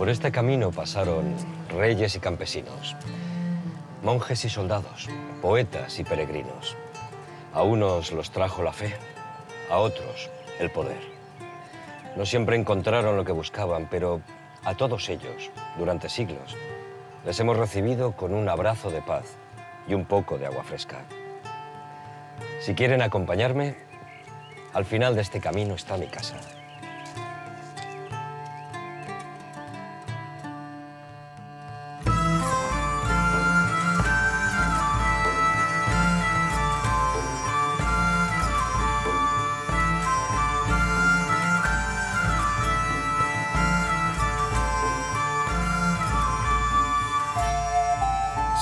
Por este camino pasaron reyes y campesinos, monjes y soldados, poetas y peregrinos. A unos los trajo la fe, a otros el poder. No siempre encontraron lo que buscaban, pero a todos ellos, durante siglos, les hemos recibido con un abrazo de paz y un poco de agua fresca. Si quieren acompañarme, al final de este camino está mi casa.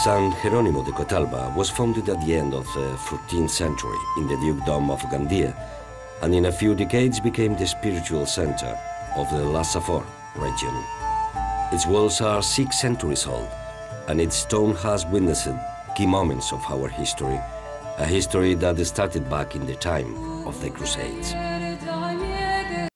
San Jerónimo de Cotalba was founded at the end of the 14th century in the Dukedom of Gandia, and in a few decades became the spiritual center of the La Safor region. Its walls are 6 centuries old, and its stone has witnessed key moments of our history, a history that started back in the time of the Crusades.